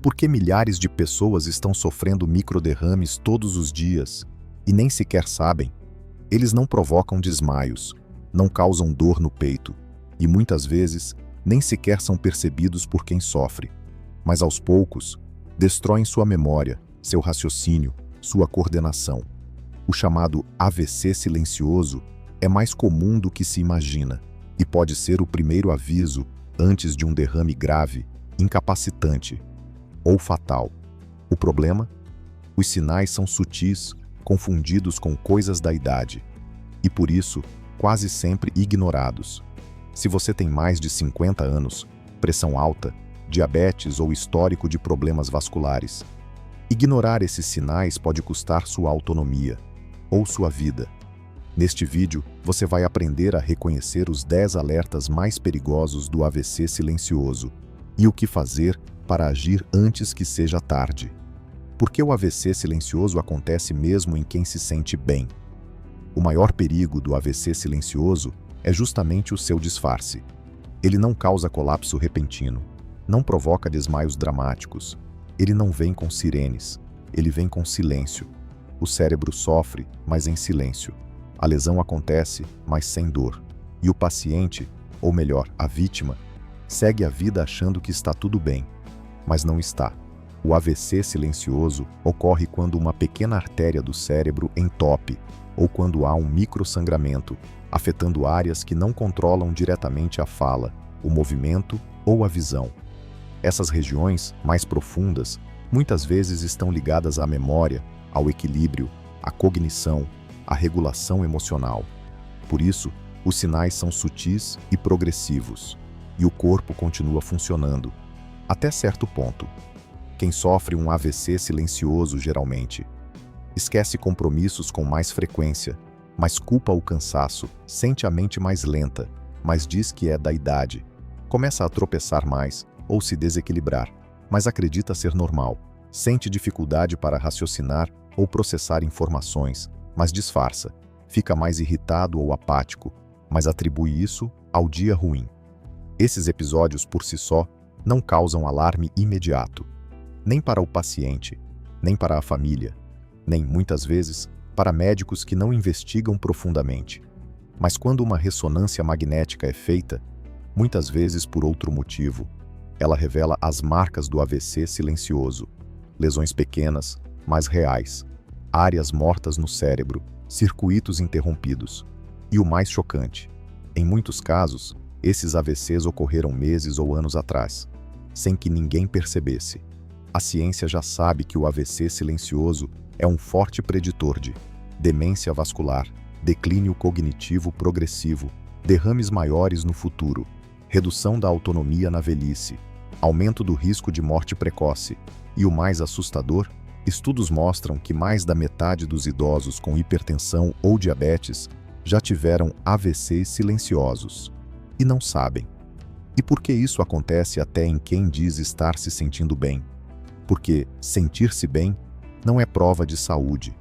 Por que milhares de pessoas estão sofrendo microderrames todos os dias e nem sequer sabem? Eles não provocam desmaios, não causam dor no peito e muitas vezes nem sequer são percebidos por quem sofre, mas aos poucos destroem sua memória, seu raciocínio, sua coordenação. O chamado AVC silencioso é mais comum do que se imagina e pode ser o primeiro aviso antes de um derrame grave, incapacitante ou fatal. O problema? Os sinais são sutis, confundidos com coisas da idade e, por isso, quase sempre ignorados. Se você tem mais de 50 anos, pressão alta, diabetes ou histórico de problemas vasculares, ignorar esses sinais pode custar sua autonomia ou sua vida. Neste vídeo, você vai aprender a reconhecer os 10 alertas mais perigosos do AVC silencioso e o que fazer para agir antes que seja tarde. Por que o AVC silencioso acontece mesmo em quem se sente bem? O maior perigo do AVC silencioso é justamente o seu disfarce. Ele não causa colapso repentino, não provoca desmaios dramáticos, ele não vem com sirenes, ele vem com silêncio. O cérebro sofre, mas em silêncio. A lesão acontece, mas sem dor. E o paciente, ou melhor, a vítima, segue a vida achando que está tudo bem, mas não está. O AVC silencioso ocorre quando uma pequena artéria do cérebro entope ou quando há um microsangramento, afetando áreas que não controlam diretamente a fala, o movimento ou a visão. Essas regiões, mais profundas, muitas vezes estão ligadas à memória, ao equilíbrio, à cognição, à regulação emocional. Por isso, os sinais são sutis e progressivos, e o corpo continua funcionando, até certo ponto. Quem sofre um AVC silencioso geralmente esquece compromissos com mais frequência, mas culpa o cansaço, sente a mente mais lenta, mas diz que é da idade. Começa a tropeçar mais ou se desequilibrar, mas acredita ser normal. Sente dificuldade para raciocinar ou processar informações, mas disfarça. Fica mais irritado ou apático, mas atribui isso ao dia ruim. Esses episódios por si só não causam alarme imediato, nem para o paciente, nem para a família, nem, muitas vezes, para médicos que não investigam profundamente. Mas quando uma ressonância magnética é feita, muitas vezes por outro motivo, ela revela as marcas do AVC silencioso, lesões pequenas, mas reais, áreas mortas no cérebro, circuitos interrompidos. E o mais chocante, em muitos casos, esses AVCs ocorreram meses ou anos atrás, sem que ninguém percebesse. A ciência já sabe que o AVC silencioso é um forte preditor de demência vascular, declínio cognitivo progressivo, derrames maiores no futuro, redução da autonomia na velhice, aumento do risco de morte precoce e, o mais assustador, estudos mostram que mais da metade dos idosos com hipertensão ou diabetes já tiveram AVCs silenciosos e não sabem. E por que isso acontece até em quem diz estar se sentindo bem? Porque sentir-se bem não é prova de saúde.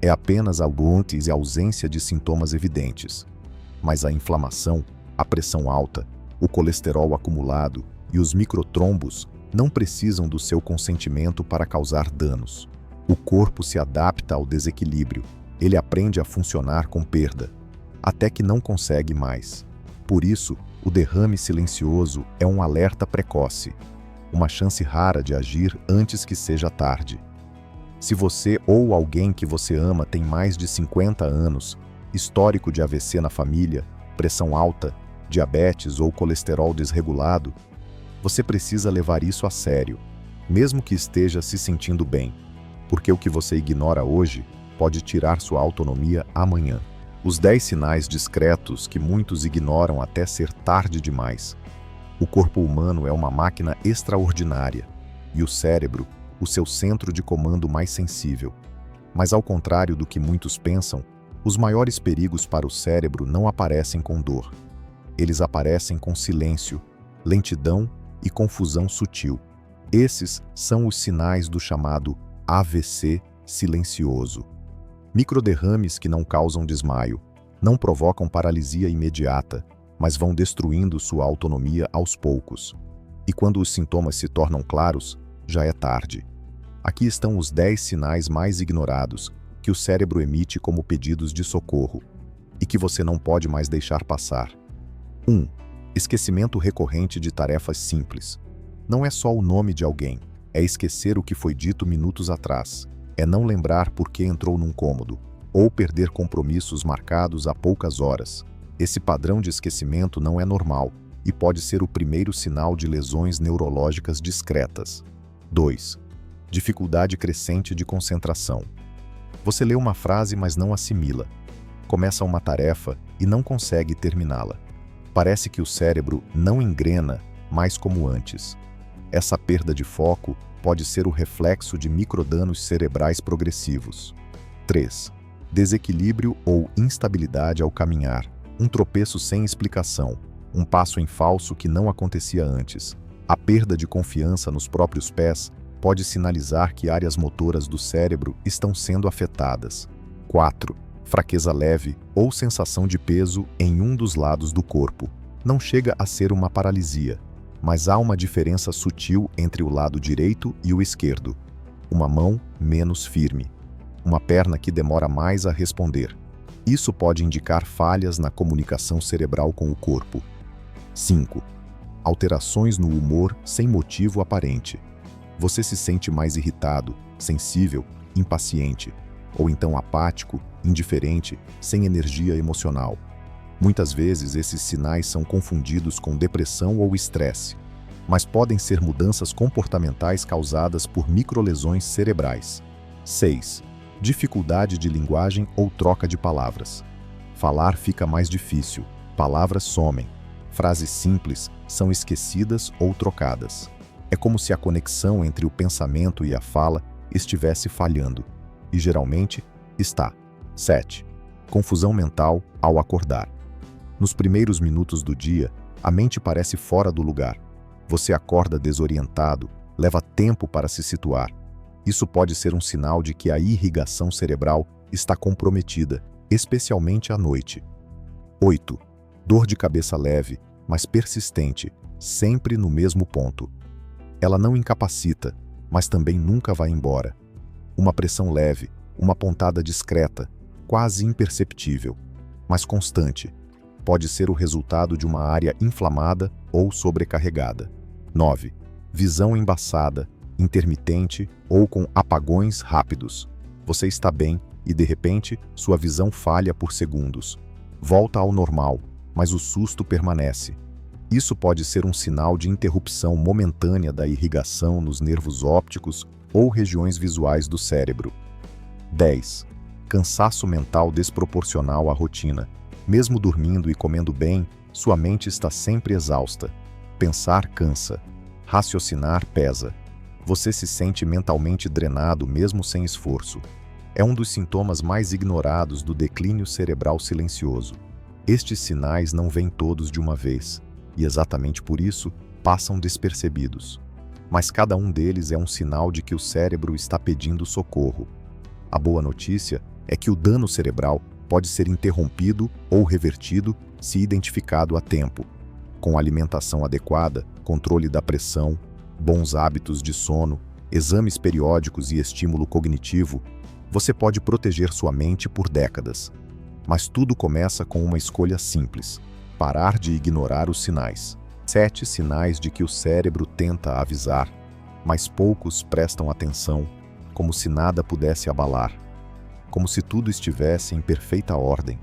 É apenas e ausência de sintomas evidentes. Mas a inflamação, a pressão alta, o colesterol acumulado e os microtrombos não precisam do seu consentimento para causar danos. O corpo se adapta ao desequilíbrio. Ele aprende a funcionar com perda, até que não consegue mais. Por isso, o derrame silencioso é um alerta precoce, uma chance rara de agir antes que seja tarde. Se você ou alguém que você ama tem mais de 50 anos, histórico de AVC na família, pressão alta, diabetes ou colesterol desregulado, você precisa levar isso a sério, mesmo que esteja se sentindo bem, porque o que você ignora hoje pode tirar sua autonomia amanhã. Os 10 sinais discretos que muitos ignoram até ser tarde demais. O corpo humano é uma máquina extraordinária, e o cérebro, o seu centro de comando mais sensível. Mas ao contrário do que muitos pensam, os maiores perigos para o cérebro não aparecem com dor. Eles aparecem com silêncio, lentidão e confusão sutil. Esses são os sinais do chamado AVC silencioso. Microderrames que não causam desmaio, não provocam paralisia imediata, mas vão destruindo sua autonomia aos poucos. E quando os sintomas se tornam claros, já é tarde. Aqui estão os 10 sinais mais ignorados que o cérebro emite como pedidos de socorro e que você não pode mais deixar passar. 1. Esquecimento recorrente de tarefas simples. Não é só o nome de alguém, é esquecer o que foi dito minutos atrás. É não lembrar por que entrou num cômodo, ou perder compromissos marcados há poucas horas. Esse padrão de esquecimento não é normal e pode ser o primeiro sinal de lesões neurológicas discretas. 2. Dificuldade crescente de concentração. Você lê uma frase, mas não assimila. Começa uma tarefa e não consegue terminá-la. Parece que o cérebro não engrena mais como antes. Essa perda de foco pode ser o reflexo de microdanos cerebrais progressivos. 3. Desequilíbrio ou instabilidade ao caminhar. Um tropeço sem explicação. Um passo em falso que não acontecia antes. A perda de confiança nos próprios pés pode sinalizar que áreas motoras do cérebro estão sendo afetadas. 4. Fraqueza leve ou sensação de peso em um dos lados do corpo. Não chega a ser uma paralisia, mas há uma diferença sutil entre o lado direito e o esquerdo. Uma mão menos firme. Uma perna que demora mais a responder. Isso pode indicar falhas na comunicação cerebral com o corpo. 5. Alterações no humor sem motivo aparente. Você se sente mais irritado, sensível, impaciente, ou então apático, indiferente, sem energia emocional. Muitas vezes esses sinais são confundidos com depressão ou estresse, mas podem ser mudanças comportamentais causadas por microlesões cerebrais. 6. Dificuldade de linguagem ou troca de palavras. Falar fica mais difícil, palavras somem, frases simples são esquecidas ou trocadas. É como se a conexão entre o pensamento e a fala estivesse falhando, e geralmente está. 7. Confusão mental ao acordar. Nos primeiros minutos do dia, a mente parece fora do lugar. Você acorda desorientado, leva tempo para se situar. Isso pode ser um sinal de que a irrigação cerebral está comprometida, especialmente à noite. 8. Dor de cabeça leve, mas persistente, sempre no mesmo ponto. Ela não incapacita, mas também nunca vai embora. Uma pressão leve, uma pontada discreta, quase imperceptível, mas constante. Pode ser o resultado de uma área inflamada ou sobrecarregada. 9. Visão embaçada, intermitente ou com apagões rápidos. Você está bem e, de repente, sua visão falha por segundos. Volta ao normal, mas o susto permanece. Isso pode ser um sinal de interrupção momentânea da irrigação nos nervos ópticos ou regiões visuais do cérebro. 10. Cansaço mental desproporcional à rotina. Mesmo dormindo e comendo bem, sua mente está sempre exausta. Pensar cansa. Raciocinar pesa. Você se sente mentalmente drenado mesmo sem esforço. É um dos sintomas mais ignorados do declínio cerebral silencioso. Estes sinais não vêm todos de uma vez, e exatamente por isso passam despercebidos. Mas cada um deles é um sinal de que o cérebro está pedindo socorro. A boa notícia é que o dano cerebral pode ser interrompido ou revertido se identificado a tempo. Com alimentação adequada, controle da pressão, bons hábitos de sono, exames periódicos e estímulo cognitivo, você pode proteger sua mente por décadas. Mas tudo começa com uma escolha simples: parar de ignorar os sinais. 7 sinais de que o cérebro tenta avisar, mas poucos prestam atenção, como se nada pudesse abalar. Como se tudo estivesse em perfeita ordem.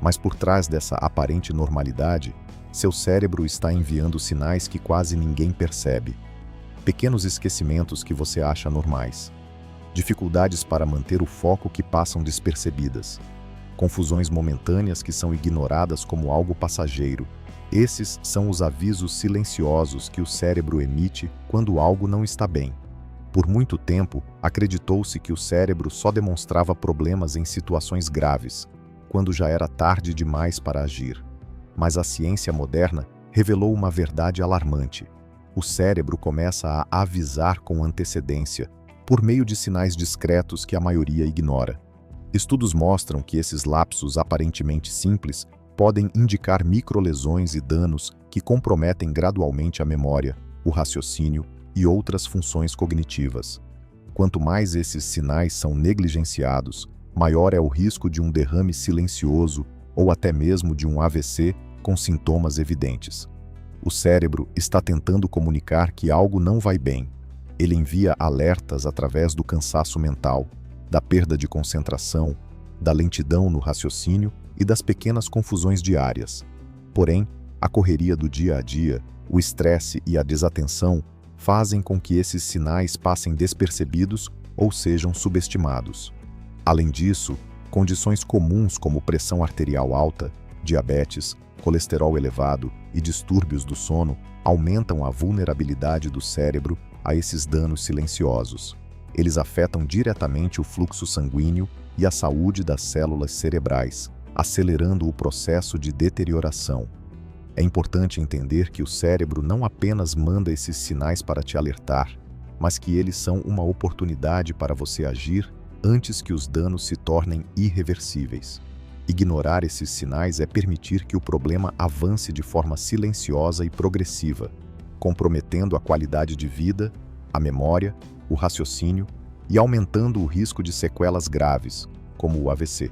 Mas por trás dessa aparente normalidade, seu cérebro está enviando sinais que quase ninguém percebe. Pequenos esquecimentos que você acha normais. Dificuldades para manter o foco que passam despercebidas. Confusões momentâneas que são ignoradas como algo passageiro. Esses são os avisos silenciosos que o cérebro emite quando algo não está bem. Por muito tempo, acreditou-se que o cérebro só demonstrava problemas em situações graves, quando já era tarde demais para agir. Mas a ciência moderna revelou uma verdade alarmante. O cérebro começa a avisar com antecedência, por meio de sinais discretos que a maioria ignora. Estudos mostram que esses lapsos aparentemente simples podem indicar microlesões e danos que comprometem gradualmente a memória, o raciocínio e outras funções cognitivas. Quanto mais esses sinais são negligenciados, maior é o risco de um derrame silencioso ou até mesmo de um AVC com sintomas evidentes. O cérebro está tentando comunicar que algo não vai bem. Ele envia alertas através do cansaço mental, da perda de concentração, da lentidão no raciocínio e das pequenas confusões diárias. Porém, a correria do dia a dia, o estresse e a desatenção fazem com que esses sinais passem despercebidos ou sejam subestimados. Além disso, condições comuns como pressão arterial alta, diabetes, colesterol elevado e distúrbios do sono aumentam a vulnerabilidade do cérebro a esses danos silenciosos. Eles afetam diretamente o fluxo sanguíneo e a saúde das células cerebrais, acelerando o processo de deterioração. É importante entender que o cérebro não apenas manda esses sinais para te alertar, mas que eles são uma oportunidade para você agir antes que os danos se tornem irreversíveis. Ignorar esses sinais é permitir que o problema avance de forma silenciosa e progressiva, comprometendo a qualidade de vida, a memória, o raciocínio e aumentando o risco de sequelas graves, como o AVC.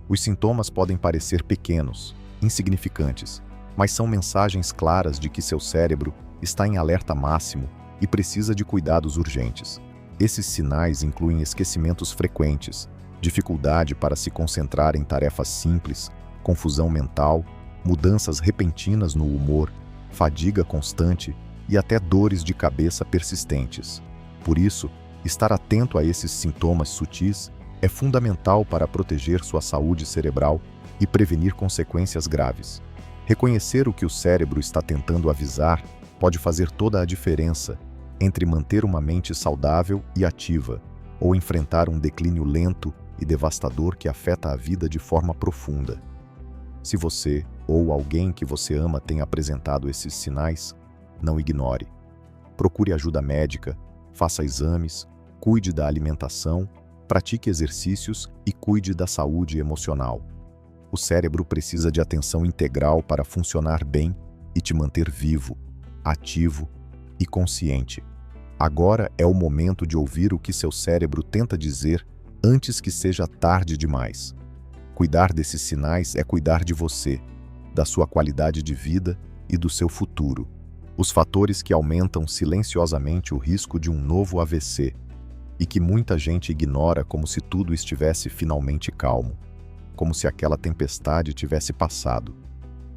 Os sintomas podem parecer pequenos, insignificantes, mas são mensagens claras de que seu cérebro está em alerta máximo e precisa de cuidados urgentes. Esses sinais incluem esquecimentos frequentes, dificuldade para se concentrar em tarefas simples, confusão mental, mudanças repentinas no humor, fadiga constante e até dores de cabeça persistentes. Por isso, estar atento a esses sintomas sutis é fundamental para proteger sua saúde cerebral e prevenir consequências graves. Reconhecer o que o cérebro está tentando avisar pode fazer toda a diferença entre manter uma mente saudável e ativa ou enfrentar um declínio lento e devastador que afeta a vida de forma profunda. Se você ou alguém que você ama tem apresentado esses sinais, não ignore. Procure ajuda médica, faça exames, cuide da alimentação, pratique exercícios e cuide da saúde emocional. O cérebro precisa de atenção integral para funcionar bem e te manter vivo, ativo e consciente. Agora é o momento de ouvir o que seu cérebro tenta dizer antes que seja tarde demais. Cuidar desses sinais é cuidar de você, da sua qualidade de vida e do seu futuro. Os fatores que aumentam silenciosamente o risco de um novo AVC e que muita gente ignora como se tudo estivesse finalmente calmo, como se aquela tempestade tivesse passado.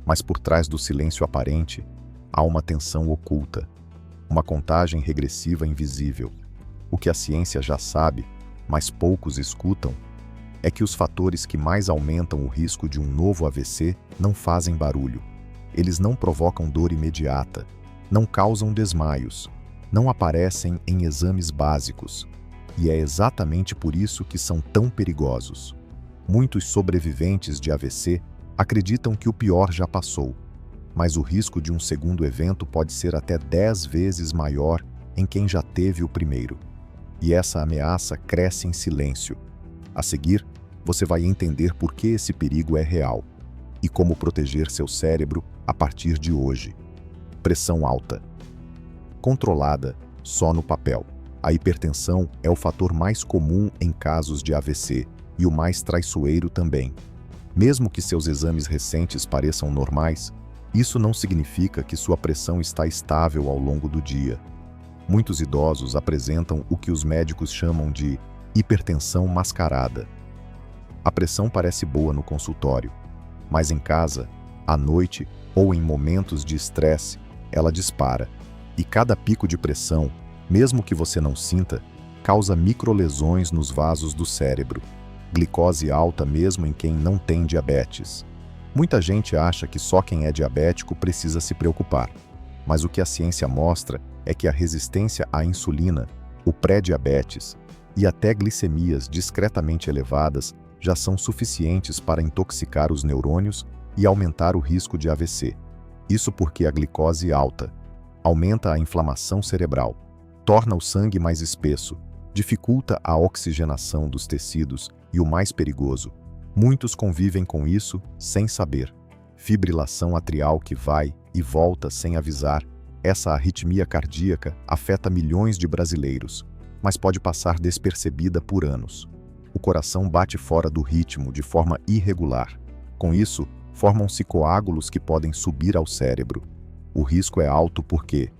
Mas por trás do silêncio aparente, há uma tensão oculta, uma contagem regressiva invisível. O que a ciência já sabe, mas poucos escutam, é que os fatores que mais aumentam o risco de um novo AVC não fazem barulho. Eles não provocam dor imediata, não causam desmaios, não aparecem em exames básicos. E é exatamente por isso que são tão perigosos. Muitos sobreviventes de AVC acreditam que o pior já passou, mas o risco de um segundo evento pode ser até 10 vezes maior em quem já teve o primeiro. E essa ameaça cresce em silêncio. A seguir, você vai entender por que esse perigo é real e como proteger seu cérebro a partir de hoje. Pressão alta. Controlada, só no papel. A hipertensão é o fator mais comum em casos de AVC e o mais traiçoeiro também. Mesmo que seus exames recentes pareçam normais, isso não significa que sua pressão está estável ao longo do dia. Muitos idosos apresentam o que os médicos chamam de hipertensão mascarada. A pressão parece boa no consultório, mas em casa, à noite ou em momentos de estresse, ela dispara. E cada pico de pressão, mesmo que você não sinta, causa microlesões nos vasos do cérebro. Glicose alta mesmo em quem não tem diabetes. Muita gente acha que só quem é diabético precisa se preocupar, mas o que a ciência mostra é que a resistência à insulina, o pré-diabetes e até glicemias discretamente elevadas já são suficientes para intoxicar os neurônios e aumentar o risco de AVC. Isso porque a glicose alta aumenta a inflamação cerebral, torna o sangue mais espesso, dificulta a oxigenação dos tecidos e o mais perigoso, muitos convivem com isso sem saber. Fibrilação atrial que vai e volta sem avisar Essa arritmia cardíaca afeta milhões de brasileiros, mas pode passar despercebida por anos. O coração bate fora do ritmo de forma irregular. Com isso, formam-se coágulos que podem subir ao cérebro. O risco é alto porque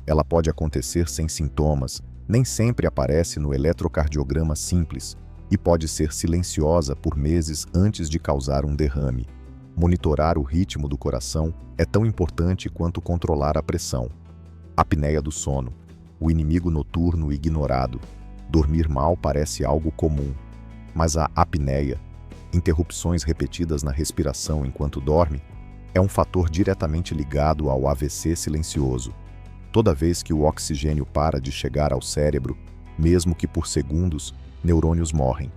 ela pode acontecer sem sintomas, nem sempre aparece no eletrocardiograma simples e pode ser silenciosa por meses antes de causar um derrame. Monitorar o ritmo do coração é tão importante quanto controlar a pressão. Apneia do sono, o inimigo noturno ignorado. Dormir mal parece algo comum, mas a apneia, interrupções repetidas na respiração enquanto dorme, é um fator diretamente ligado ao AVC silencioso. Toda vez que o oxigênio para de chegar ao cérebro, mesmo que por segundos, neurônios morrem.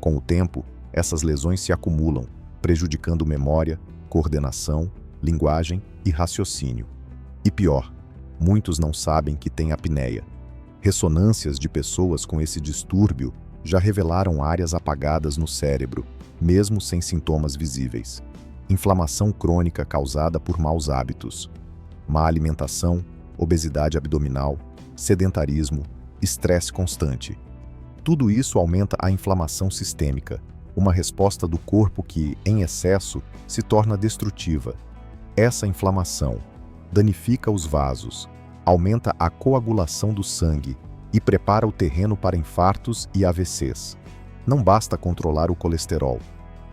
Com o tempo, essas lesões se acumulam, prejudicando memória, coordenação, linguagem e raciocínio. E pior, muitos não sabem que têm apneia. Ressonâncias de pessoas com esse distúrbio já revelaram áreas apagadas no cérebro, mesmo sem sintomas visíveis. Inflamação crônica causada por maus hábitos, má alimentação, obesidade abdominal, sedentarismo, estresse constante. Tudo isso aumenta a inflamação sistêmica, uma resposta do corpo que, em excesso, se torna destrutiva. Essa inflamação danifica os vasos, aumenta a coagulação do sangue e prepara o terreno para infartos e AVCs. Não basta controlar o colesterol.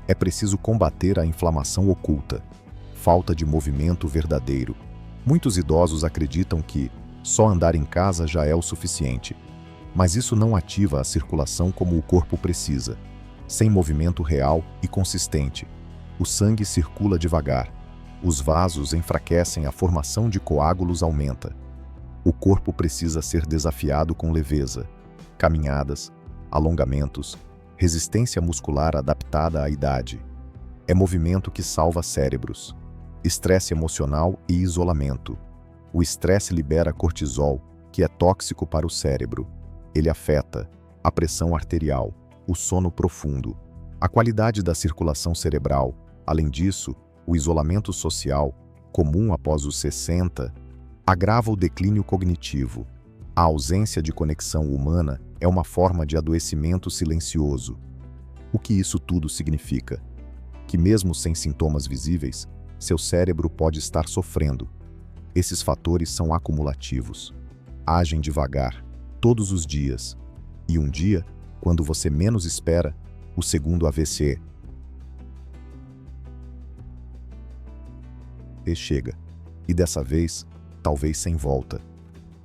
É preciso combater a inflamação oculta. Falta de movimento verdadeiro. Muitos idosos acreditam que só andar em casa já é o suficiente. Mas isso não ativa a circulação como o corpo precisa. Sem movimento real e consistente, o sangue circula devagar. Os vasos enfraquecem, a formação de coágulos aumenta. O corpo precisa ser desafiado com leveza. Caminhadas, alongamentos, resistência muscular adaptada à idade. É movimento que salva cérebros. Estresse emocional e isolamento. O estresse libera cortisol, que é tóxico para o cérebro. Ele afeta a pressão arterial, o sono profundo, a qualidade da circulação cerebral. Além disso, o isolamento social, comum após os 60, agrava o declínio cognitivo. A ausência de conexão humana é uma forma de adoecimento silencioso. O que isso tudo significa? Que mesmo sem sintomas visíveis, seu cérebro pode estar sofrendo. Esses fatores são acumulativos. Agem devagar, todos os dias. E um dia, quando você menos espera, o segundo AVC chega. E dessa vez, talvez sem volta.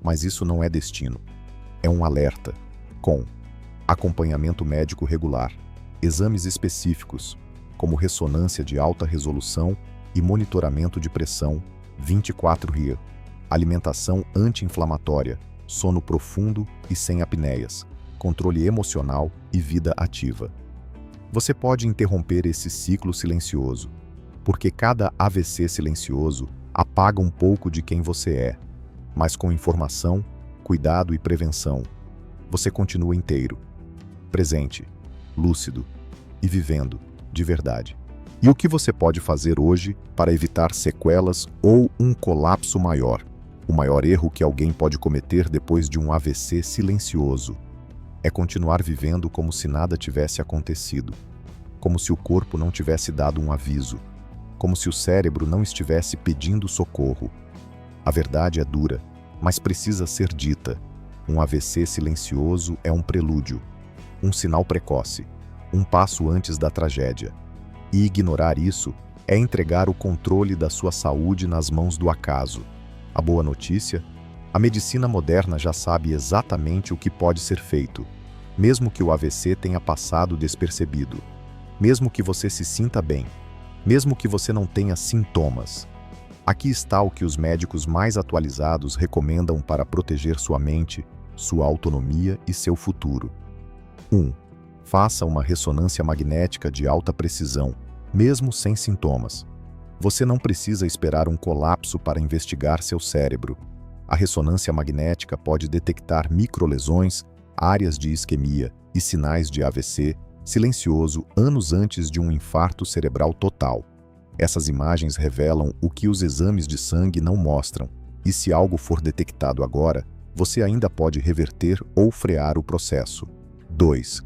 Mas isso não é destino. É um alerta, com acompanhamento médico regular, exames específicos, como ressonância de alta resolução e monitoramento de pressão 24h, alimentação anti-inflamatória, sono profundo e sem apneias, controle emocional e vida ativa. Você pode interromper esse ciclo silencioso, porque cada AVC silencioso apaga um pouco de quem você é, mas com informação, cuidado e prevenção, você continua inteiro, presente, lúcido e vivendo de verdade. E o que você pode fazer hoje para evitar sequelas ou um colapso maior? O maior erro que alguém pode cometer depois de um AVC silencioso é continuar vivendo como se nada tivesse acontecido, como se o corpo não tivesse dado um aviso, como se o cérebro não estivesse pedindo socorro. A verdade é dura, mas precisa ser dita. Um AVC silencioso é um prelúdio, um sinal precoce, um passo antes da tragédia. E ignorar isso é entregar o controle da sua saúde nas mãos do acaso. A boa notícia? A medicina moderna já sabe exatamente o que pode ser feito, mesmo que o AVC tenha passado despercebido, mesmo que você se sinta bem, mesmo que você não tenha sintomas. Aqui está o que os médicos mais atualizados recomendam para proteger sua mente, sua autonomia e seu futuro. 1. Faça uma ressonância magnética de alta precisão, mesmo sem sintomas. Você não precisa esperar um colapso para investigar seu cérebro. A ressonância magnética pode detectar microlesões, áreas de isquemia e sinais de AVC silencioso anos antes de um infarto cerebral total. Essas imagens revelam o que os exames de sangue não mostram: E se algo for detectado agora, você ainda pode reverter ou frear o processo. 2.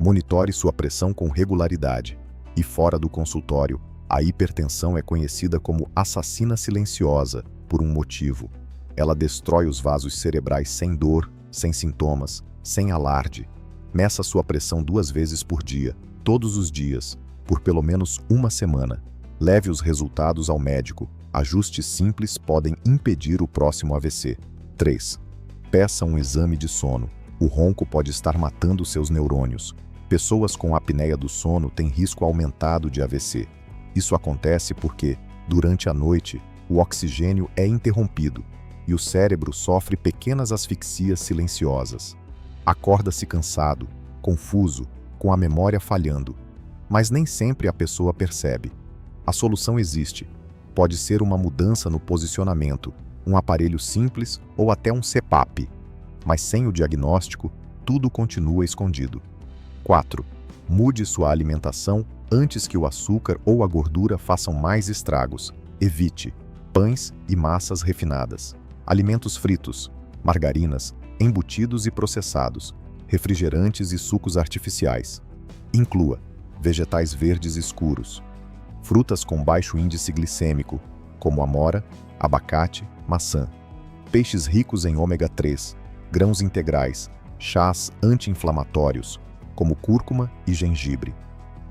Monitore sua pressão com regularidade. E fora do consultório, a hipertensão é conhecida como assassina silenciosa por um motivo. Ela destrói os vasos cerebrais sem dor, sem sintomas, sem alarde. Meça sua pressão 2 vezes por dia, todos os dias, por pelo menos uma semana. Leve os resultados ao médico. Ajustes simples podem impedir o próximo AVC. 3. Peça um exame de sono. O ronco pode estar matando seus neurônios. Pessoas com apneia do sono têm risco aumentado de AVC. Isso acontece porque, durante a noite, o oxigênio é interrompido e o cérebro sofre pequenas asfixias silenciosas. Acorda-se cansado, confuso, com a memória falhando. Mas nem sempre a pessoa percebe. A solução existe. Pode ser uma mudança no posicionamento, um aparelho simples ou até um CPAP. Mas sem o diagnóstico, tudo continua escondido. 4. Mude sua alimentação antes que o açúcar ou a gordura façam mais estragos. Evite pães e massas refinadas, alimentos fritos, margarinas, embutidos e processados, refrigerantes e sucos artificiais. Inclua vegetais verdes escuros, frutas com baixo índice glicêmico, como amora, abacate, maçã, peixes ricos em ômega 3, grãos integrais, chás anti-inflamatórios, como cúrcuma e gengibre.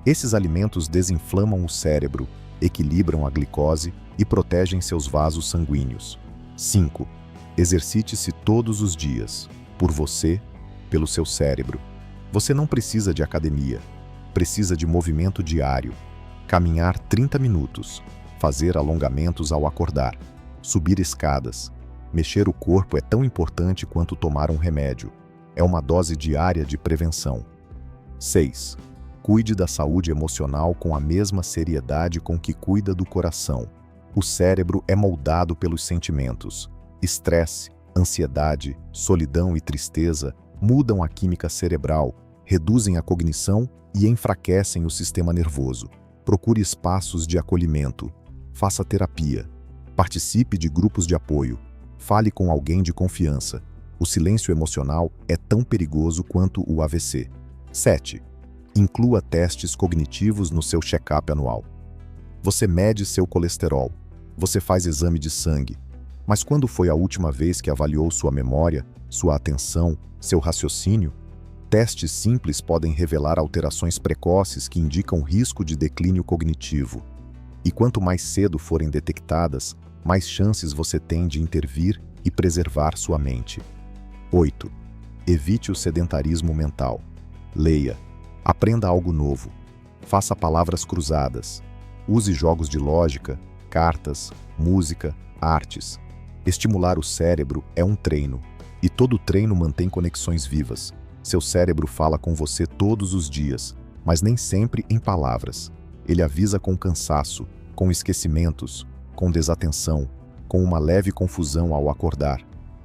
Esses alimentos desinflamam o cérebro, equilibram a glicose e protegem seus vasos sanguíneos. 5. Exercite-se todos os dias, por você, pelo seu cérebro. Você não precisa de academia, precisa de movimento diário. Caminhar 30 minutos, fazer alongamentos ao acordar, subir escadas. Mexer o corpo é tão importante quanto tomar um remédio. É uma dose diária de prevenção. 6. Cuide da saúde emocional com a mesma seriedade com que cuida do coração. O cérebro é moldado pelos sentimentos. Estresse, ansiedade, solidão e tristeza mudam a química cerebral, reduzem a cognição e enfraquecem o sistema nervoso. Procure espaços de acolhimento. Faça terapia. Participe de grupos de apoio. Fale com alguém de confiança. O silêncio emocional é tão perigoso quanto o AVC. 7. Inclua testes cognitivos no seu check-up anual. Você mede seu colesterol. Você faz exame de sangue. Mas quando foi a última vez que avaliou sua memória, sua atenção, seu raciocínio? Testes simples podem revelar alterações precoces que indicam risco de declínio cognitivo. E quanto mais cedo forem detectadas, mais chances você tem de intervir e preservar sua mente. 8. Evite o sedentarismo mental. Leia. Aprenda algo novo. Faça palavras cruzadas. Use jogos de lógica, cartas, música, artes. Estimular o cérebro é um treino, e todo treino mantém conexões vivas. Seu cérebro fala com você todos os dias, mas nem sempre em palavras. Ele avisa com cansaço, com esquecimentos, com desatenção, com uma leve confusão ao acordar,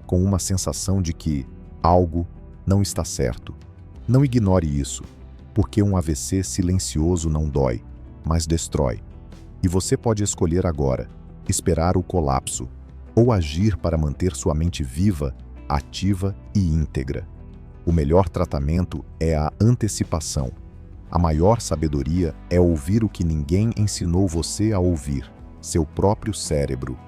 com uma sensação de que algo não está certo. Não ignore isso, porque um AVC silencioso não dói, mas destrói. E você pode escolher agora, esperar o colapso, ou agir para manter sua mente viva, ativa e íntegra. O melhor tratamento é a antecipação. A maior sabedoria é ouvir o que ninguém ensinou você a ouvir, seu próprio cérebro.